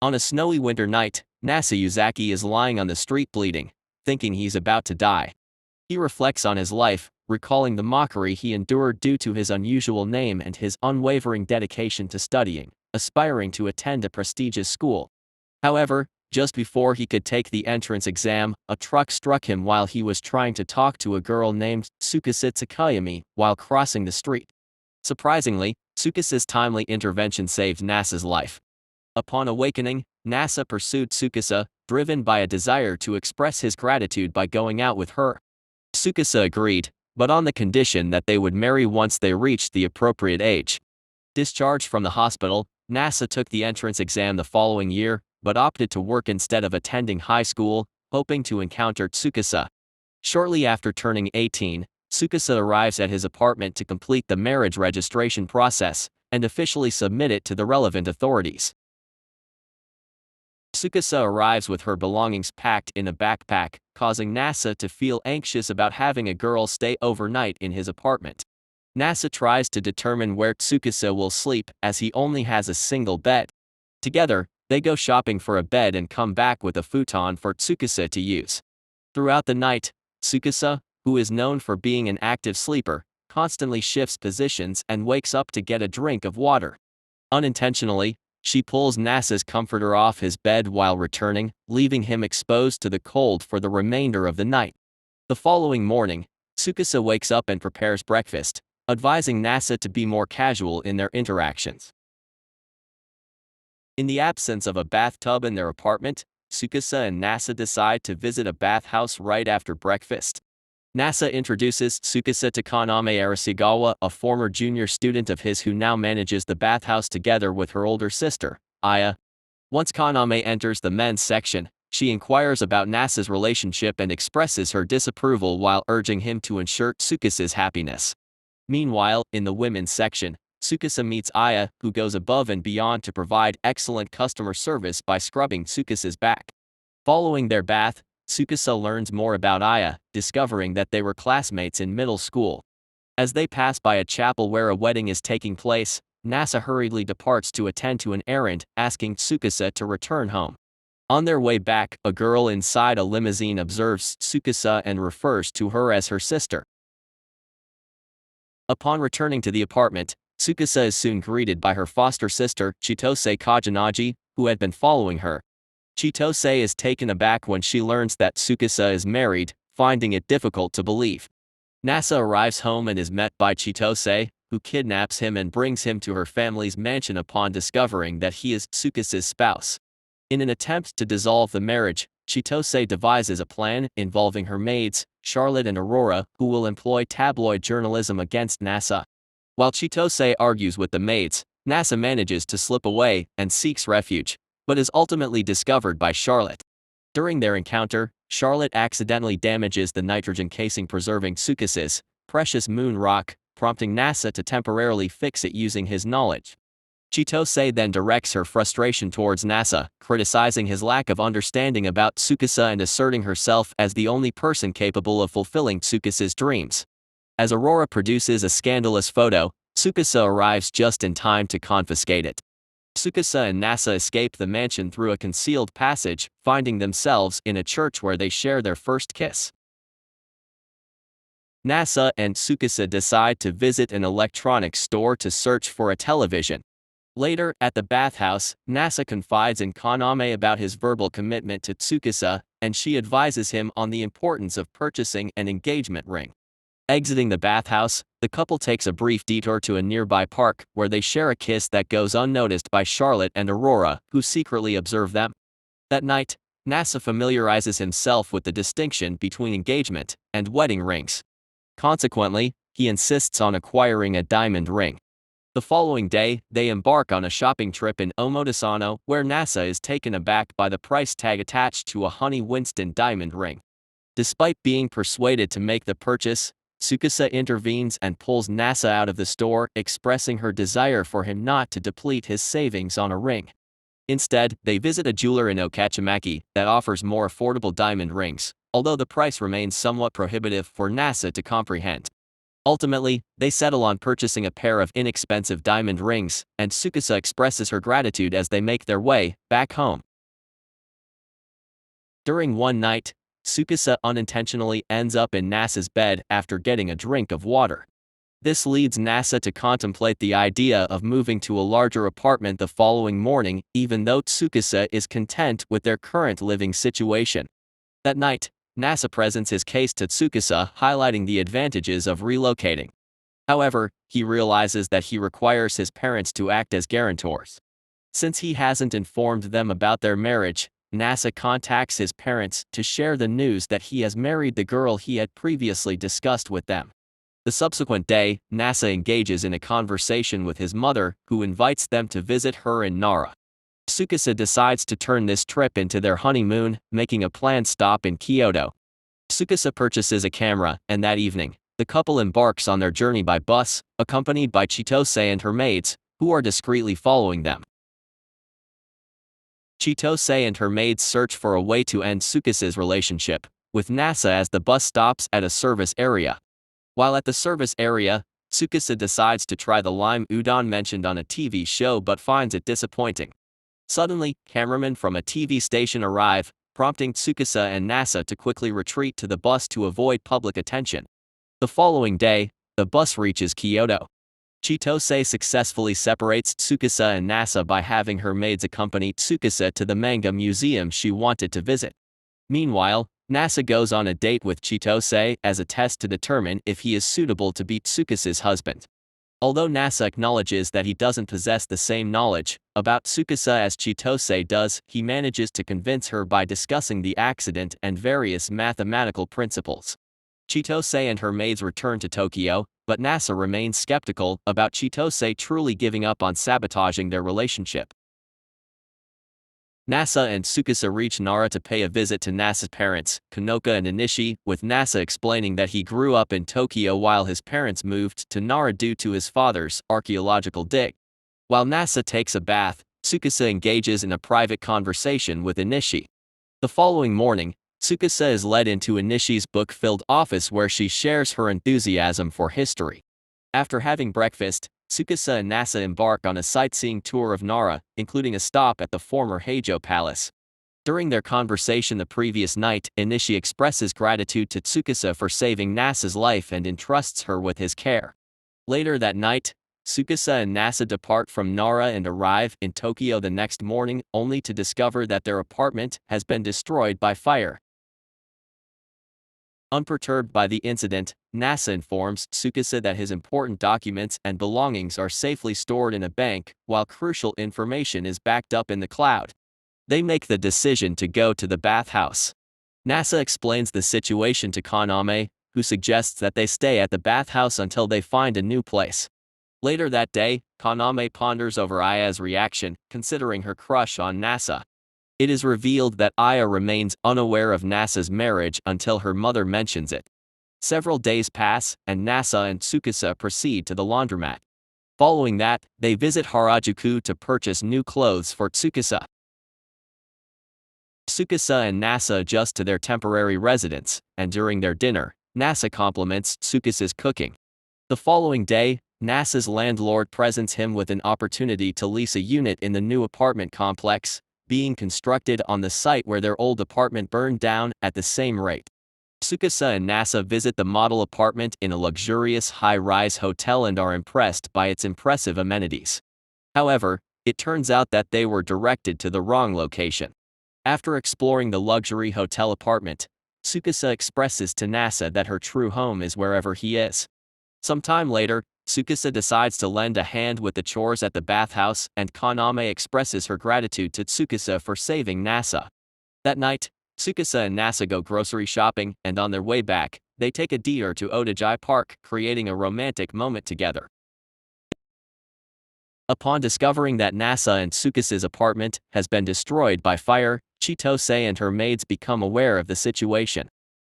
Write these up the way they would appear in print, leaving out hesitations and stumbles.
On a snowy winter night, Yuzaki is lying on the street bleeding, thinking he's about to die. He reflects on his life, recalling the mockery he endured due to his unusual name and his unwavering dedication to studying, aspiring to attend a prestigious school. However, just before he could take the entrance exam, a truck struck him while he was trying to talk to a girl named Tsukasa while crossing the street. Surprisingly, Tsukasa's timely intervention saved Nasa's life. Upon awakening, Nasa pursued Tsukasa, driven by a desire to express his gratitude by going out with her. Tsukasa agreed, but on the condition that they would marry once they reached the appropriate age. Discharged from the hospital, Nasa took the entrance exam the following year, but opted to work instead of attending high school, hoping to encounter Tsukasa. Shortly after turning 18, Tsukasa arrives at his apartment to complete the marriage registration process and officially submit it to the relevant authorities. Tsukasa arrives with her belongings packed in a backpack, causing Nasa to feel anxious about having a girl stay overnight in his apartment. Nasa tries to determine where Tsukasa will sleep as he only has a single bed. Together, they go shopping for a bed and come back with a futon for Tsukasa to use. Throughout the night, Tsukasa, who is known for being an active sleeper, constantly shifts positions and wakes up to get a drink of water. Unintentionally, she pulls Nasa's comforter off his bed while returning, leaving him exposed to the cold for the remainder of the night. The following morning, Tsukasa wakes up and prepares breakfast, advising Nasa to be more casual in their interactions. In the absence of a bathtub in their apartment, Tsukasa and Nasa decide to visit a bathhouse right after breakfast. Nasa introduces Tsukasa to Kaname Arasugawa, a former junior student of his who now manages the bathhouse together with her older sister, Aya. Once Kaname enters the men's section, she inquires about Nasa's relationship and expresses her disapproval while urging him to ensure Tsukasa's happiness. Meanwhile, in the women's section, Tsukasa meets Aya, who goes above and beyond to provide excellent customer service by scrubbing Tsukasa's back. Following their bath, Tsukasa learns more about Aya, discovering that they were classmates in middle school. As they pass by a chapel where a wedding is taking place, Nasa hurriedly departs to attend to an errand, asking Tsukasa to return home. On their way back, a girl inside a limousine observes Tsukasa and refers to her as her sister. Upon returning to the apartment, Tsukasa is soon greeted by her foster sister, Chitose Kajinaji, who had been following her. Chitose is taken aback when she learns that Tsukasa is married, finding it difficult to believe. Nasa arrives home and is met by Chitose, who kidnaps him and brings him to her family's mansion upon discovering that he is Tsukasa's spouse. In an attempt to dissolve the marriage, Chitose devises a plan involving her maids, Charlotte and Aurora, who will employ tabloid journalism against Nasa. While Chitose argues with the maids, Nasa manages to slip away and seeks refuge, but is ultimately discovered by Charlotte. During their encounter, Charlotte accidentally damages the nitrogen casing preserving Tsukasa's precious moon rock, prompting Nasa to temporarily fix it using his knowledge. Chitose then directs her frustration towards Nasa, criticizing his lack of understanding about Tsukasa and asserting herself as the only person capable of fulfilling Tsukasa's dreams. As Aurora produces a scandalous photo, Tsukasa arrives just in time to confiscate it. Tsukasa and Nasa escape the mansion through a concealed passage, finding themselves in a church where they share their first kiss. Nasa and Tsukasa decide to visit an electronics store to search for a television. Later, at the bathhouse, Nasa confides in Kaname about his verbal commitment to Tsukasa, and she advises him on the importance of purchasing an engagement ring. Exiting the bathhouse, the couple takes a brief detour to a nearby park, where they share a kiss that goes unnoticed by Charlotte and Aurora, who secretly observe them. That night, Nasa familiarizes himself with the distinction between engagement and wedding rings. Consequently, he insists on acquiring a diamond ring. The following day, they embark on a shopping trip in Omotesano, where Nasa is taken aback by the price tag attached to a Honey Winston diamond ring. Despite being persuaded to make the purchase, Tsukasa intervenes and pulls Nasa out of the store, expressing her desire for him not to deplete his savings on a ring. Instead, they visit a jeweler in Okachimaki that offers more affordable diamond rings, although the price remains somewhat prohibitive for Nasa to comprehend. Ultimately, they settle on purchasing a pair of inexpensive diamond rings, and Tsukasa expresses her gratitude as they make their way back home. During one night, Tsukasa unintentionally ends up in Nasa's bed after getting a drink of water. This leads Nasa to contemplate the idea of moving to a larger apartment the following morning, even though Tsukasa is content with their current living situation. That night, Nasa presents his case to Tsukasa, highlighting the advantages of relocating. However, he realizes that he requires his parents to act as guarantors. Since he hasn't informed them about their marriage, Nasa contacts his parents to share the news that he has married the girl he had previously discussed with them. The subsequent day, Nasa engages in a conversation with his mother, who invites them to visit her in Nara. Tsukasa decides to turn this trip into their honeymoon, making a planned stop in Kyoto. Tsukasa purchases a camera, and that evening, the couple embarks on their journey by bus, accompanied by Chitose and her maids, who are discreetly following them. Chitose and her maids search for a way to end Tsukasa's relationship, with Nasa as the bus stops at a service area. While at the service area, Tsukasa decides to try the lime udon mentioned on a TV show but finds it disappointing. Suddenly, cameramen from a TV station arrive, prompting Tsukasa and Nasa to quickly retreat to the bus to avoid public attention. The following day, the bus reaches Kyoto. Chitose successfully separates Tsukasa and Nasa by having her maids accompany Tsukasa to the manga museum she wanted to visit. Meanwhile, Nasa goes on a date with Chitose as a test to determine if he is suitable to be Tsukasa's husband. Although Nasa acknowledges that he doesn't possess the same knowledge about Tsukasa as Chitose does, he manages to convince her by discussing the accident and various mathematical principles. Chitose and her maids return to Tokyo, but Nasa remains skeptical about Chitose truly giving up on sabotaging their relationship. Nasa and Tsukasa reach Nara to pay a visit to Nasa's parents, Konoka and Inishi, with Nasa explaining that he grew up in Tokyo while his parents moved to Nara due to his father's archaeological dig. While Nasa takes a bath, Tsukasa engages in a private conversation with Inishi. The following morning, Tsukasa is led into Inishi's book-filled office where she shares her enthusiasm for history. After having breakfast, Tsukasa and Nasa embark on a sightseeing tour of Nara, including a stop at the former Heijo Palace. During their conversation the previous night, Inishi expresses gratitude to Tsukasa for saving Nasa's life and entrusts her with his care. Later that night, Tsukasa and Nasa depart from Nara and arrive in Tokyo the next morning, only to discover that their apartment has been destroyed by fire. Unperturbed by the incident, Nasa informs Tsukasa that his important documents and belongings are safely stored in a bank, while crucial information is backed up in the cloud. They make the decision to go to the bathhouse. Nasa explains the situation to Kaname, who suggests that they stay at the bathhouse until they find a new place. Later that day, Kaname ponders over Aya's reaction, considering her crush on Nasa. It is revealed that Aya remains unaware of Nasa's marriage until her mother mentions it. Several days pass, and Nasa and Tsukasa proceed to the laundromat. Following that, they visit Harajuku to purchase new clothes for Tsukasa. Tsukasa and Nasa adjust to their temporary residence, and during their dinner, Nasa compliments Tsukasa's cooking. The following day, Nasa's landlord presents him with an opportunity to lease a unit in the new apartment complex, being constructed on the site where their old apartment burned down at the same rate. Tsukasa and Nasa visit the model apartment in a luxurious high-rise hotel and are impressed by its impressive amenities. However, it turns out that they were directed to the wrong location. After exploring the luxury hotel apartment, Tsukasa expresses to Nasa that her true home is wherever he is. Some time later, Tsukasa decides to lend a hand with the chores at the bathhouse, and Kaname expresses her gratitude to Tsukasa for saving Nasa. That night, Tsukasa and Nasa go grocery shopping, and on their way back, they take a detour to Otajai Park, creating a romantic moment together. Upon discovering that Nasa and Tsukasa's apartment has been destroyed by fire, Chitose and her maids become aware of the situation.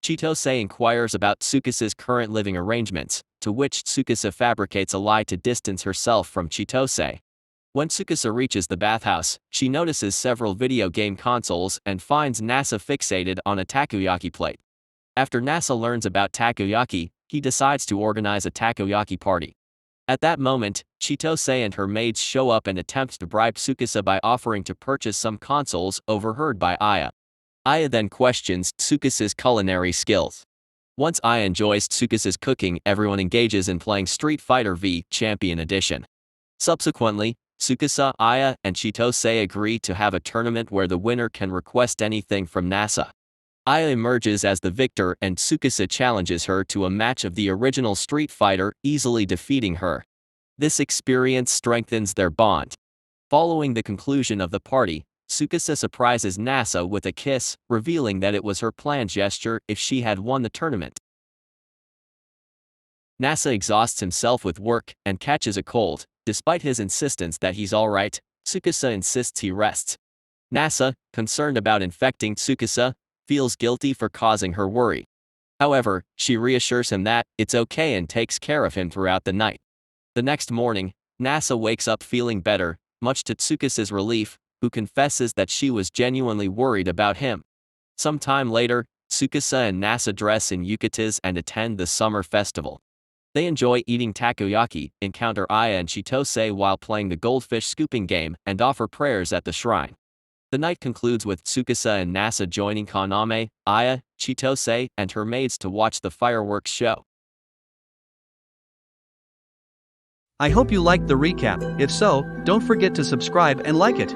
Chitose inquires about Tsukasa's current living arrangements, to which Tsukasa fabricates a lie to distance herself from Chitose. When Tsukasa reaches the bathhouse, she notices several video game consoles and finds Nasa fixated on a takoyaki plate. After Nasa learns about takoyaki, he decides to organize a takoyaki party. At that moment, Chitose and her maids show up and attempt to bribe Tsukasa by offering to purchase some consoles, overheard by Aya. Aya then questions Tsukasa's culinary skills. Once Aya enjoys Tsukasa's cooking, everyone engages in playing Street Fighter V Champion Edition. Subsequently, Tsukasa, Aya, and Chitose agree to have a tournament where the winner can request anything from NASA. Aya emerges as the victor and Tsukasa challenges her to a match of the original Street Fighter, easily defeating her. This experience strengthens their bond. Following the conclusion of the party, Tsukasa surprises NASA with a kiss, revealing that it was her planned gesture if she had won the tournament. NASA exhausts himself with work and catches a cold. Despite his insistence that he's alright, Tsukasa insists he rests. NASA, concerned about infecting Tsukasa, feels guilty for causing her worry. However, she reassures him that it's okay and takes care of him throughout the night. The next morning, NASA wakes up feeling better, much to Tsukasa's relief, who confesses that she was genuinely worried about him. Some time later, Tsukasa and NASA dress in yukatas and attend the summer festival. They enjoy eating takoyaki, encounter Aya and Chitose while playing the goldfish scooping game, and offer prayers at the shrine. The night concludes with Tsukasa and NASA joining Kaname, Aya, Chitose, and her maids to watch the fireworks show. I hope you liked the recap. If so, don't forget to subscribe and like it.